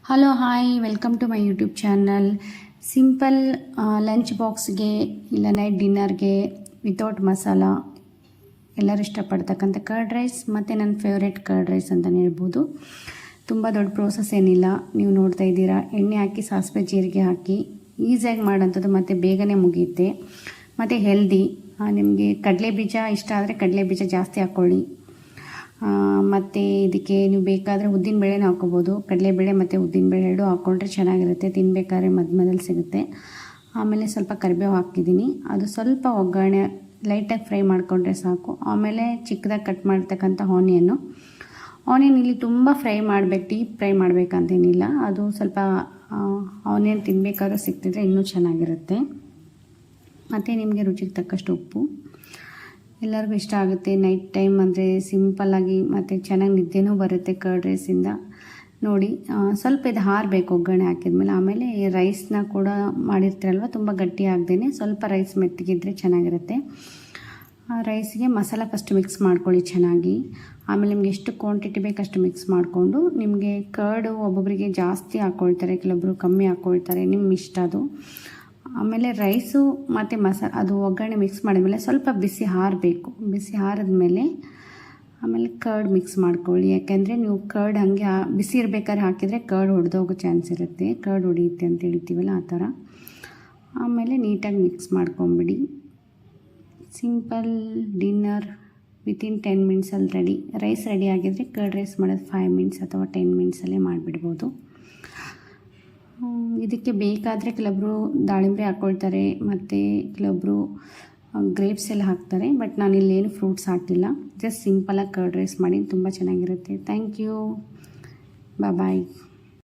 Hello hi welcome to my YouTube channel. Simple lunch ಬಾಕ್ಸ್ಗೆ ಇಲ್ಲ night ಡಿನ್ನರ್ಗೆ without masala ಎಲ್ಲರೂ ಇಷ್ಟಪಡ್ತಕ್ಕಂಥ curd rice ಮತ್ತು ನನ್ನ ಫೇವ್ರೇಟ್ ಕರ್ಡ್ ರೈಸ್ ಅಂತಲೇ ಹೇಳ್ಬೋದು. ತುಂಬ ದೊಡ್ಡ ಪ್ರೋಸೆಸ್ ಏನಿಲ್ಲ, ನೀವು ನೋಡ್ತಾ ಇದ್ದೀರಾ. ಎಣ್ಣೆ ಹಾಕಿ ಸಾಸಿವೆ ಜೀರಿಗೆ ಹಾಕಿ ಈಸಿಯಾಗಿ ಮಾಡೋಂಥದ್ದು ಮತ್ತು ಬೇಗನೆ ಮುಗಿಯುತ್ತೆ ಮತ್ತು ಹೆಲ್ದಿ. ನಿಮಗೆ ಕಡಲೆ ಬೀಜ ಇಷ್ಟ ಆದರೆ ಕಡಲೆ ಬೀಜ ಜಾಸ್ತಿ ಹಾಕ್ಕೊಳ್ಳಿ. ಮತ್ತು ಇದಕ್ಕೆ ನೀವು ಬೇಕಾದರೆ ಉದ್ದಿನಬೇಳೆನೂ ಹಾಕ್ಕೋಬೋದು. ಕಡಲೆಬೇಳೆ ಮತ್ತು ಉದ್ದಿನಬೇಳೆ ಎರಡೂ ಹಾಕ್ಕೊಂಡ್ರೆ ಚೆನ್ನಾಗಿರುತ್ತೆ, ತಿನ್ನಬೇಕಾದ್ರೆ ಮಧ್ಯದಲ್ಲಿ ಸಿಗುತ್ತೆ. ಆಮೇಲೆ ಸ್ವಲ್ಪ ಕರಿಬೇವು ಹಾಕಿದ್ದೀನಿ, ಅದು ಸ್ವಲ್ಪ ಒಗ್ಗರಣೆ ಲೈಟಾಗಿ ಫ್ರೈ ಮಾಡಿಕೊಂಡ್ರೆ ಸಾಕು. ಆಮೇಲೆ ಚಿಕ್ಕದಾಗಿ ಕಟ್ ಮಾಡ್ತಕ್ಕಂಥ ಆನಿಯನ್ ಇಲ್ಲಿ ತುಂಬ ಫ್ರೈ ಮಾಡಬೇಕು, ಡೀಪ್ ಫ್ರೈ ಮಾಡಬೇಕಂತೇನಿಲ್ಲ. ಅದು ಸ್ವಲ್ಪ ಆನಿಯನ್ ತಿನ್ನಬೇಕಾದ್ರೂ ಸಿಕ್ತಿದ್ರೆ ಇನ್ನೂ ಚೆನ್ನಾಗಿರುತ್ತೆ. ಮತ್ತು ನಿಮಗೆ ರುಚಿಗೆ ತಕ್ಕಷ್ಟು ಉಪ್ಪು. ಎಲ್ಲರಿಗೂ ಇಷ್ಟ ಆಗುತ್ತೆ. ನೈಟ್ ಟೈಮ್ ಅಂದರೆ ಸಿಂಪಲ್ಲಾಗಿ ಮತ್ತು ಚೆನ್ನಾಗಿ ನಿದ್ದೆನೂ ಬರುತ್ತೆ ಕರ್ಡ್ ರೈಸಿಂದ. ನೋಡಿ, ಸ್ವಲ್ಪ ಇದು ಹಾರಬೇಕು ಒಗ್ಗರಣೆ ಹಾಕಿದ್ಮೇಲೆ. ಆಮೇಲೆ ರೈಸ್ನ ಕೂಡ ಮಾಡಿರ್ತೀರಲ್ವ, ತುಂಬ ಗಟ್ಟಿ ಆಗದೇನೆ ಸ್ವಲ್ಪ ರೈಸ್ ಮೆತ್ತಗಿದ್ರೆ ಚೆನ್ನಾಗಿರುತ್ತೆ. ರೈಸಿಗೆ ಮಸಾಲ ಫಸ್ಟ್ ಮಿಕ್ಸ್ ಮಾಡ್ಕೊಳ್ಳಿ ಚೆನ್ನಾಗಿ. ಆಮೇಲೆ ನಿಮ್ಗೆ ಎಷ್ಟು ಕ್ವಾಂಟಿಟಿ ಬೇಕಷ್ಟು ಮಿಕ್ಸ್ ಮಾಡಿಕೊಂಡು, ನಿಮಗೆ ಕರ್ಡು ಒಬ್ಬೊಬ್ಬರಿಗೆ ಜಾಸ್ತಿ ಹಾಕ್ಕೊಳ್ತಾರೆ, ಕೆಲವೊಬ್ಬರು ಕಮ್ಮಿ ಹಾಕ್ಕೊಳ್ತಾರೆ, ನಿಮ್ಮ ಇಷ್ಟ ಅದು. ಆಮೇಲೆ ರೈಸು ಮತ್ತು ಅದು ಒಗ್ಗರಣೆ ಮಿಕ್ಸ್ ಮಾಡಿದ್ಮೇಲೆ ಸ್ವಲ್ಪ ಬಿಸಿ ಹಾರಬೇಕು. ಬಿಸಿ ಹಾರಿದ್ಮೇಲೆ ಆಮೇಲೆ ಕರ್ಡ್ ಮಿಕ್ಸ್ ಮಾಡ್ಕೊಳ್ಳಿ. ಯಾಕೆಂದರೆ ನೀವು ಕರ್ಡ್ ಹಾಗೆ ಬಿಸಿ ಇರಬೇಕಾದ್ರೆ ಹಾಕಿದರೆ ಕರ್ಡ್ ಹೊಡೆದೋಗೋ ಚಾನ್ಸ್ ಇರುತ್ತೆ, ಕರ್ಡ್ ಹೊಡೆಯುತ್ತೆ ಅಂತ ಹೇಳ್ತೀವಲ್ಲ ಆ ಥರ. ಆಮೇಲೆ ನೀಟಾಗಿ ಮಿಕ್ಸ್ ಮಾಡ್ಕೊಂಬಿಡಿ. ಸಿಂಪಲ್ ಡಿನ್ನರ್ ವಿತಿನ್ 10 ಮಿನಿಟ್ಸಲ್ಲಿ ರೆಡಿ. ರೈಸ್ ರೆಡಿ ಆಗಿದ್ದರೆ ಕರ್ಡ್ ರೈಸ್ ಮಾಡೋದು 5 ಮಿನಿಟ್ಸ್ ಅಥವಾ 10 ಮಿನಿಟ್ಸಲ್ಲೇ ಮಾಡಿಬಿಡ್ಬೋದು. ಇದಕ್ಕೆ ಬೇಕಾದರೆ ಕೆಲವೊಬ್ಬರು ದಾಳಿಂಬೆ ಹಾಕ್ಕೊಳ್ತಾರೆ ಮತ್ತು ಕೆಲವೊಬ್ಬರು ಗ್ರೇಪ್ಸ್ ಎಲ್ಲ ಹಾಕ್ತಾರೆ. ಬಟ್ ನಾನಿಲ್ಲೇನು ಫ್ರೂಟ್ಸ್ ಹಾಕಿಲ್ಲ, ಜಸ್ಟ್ ಸಿಂಪಲಾಗಿ ಕರ್ಡ್ ರೈಸ್ ಮಾಡಿ ತುಂಬ ಚೆನ್ನಾಗಿರುತ್ತೆ. Thank you, bye.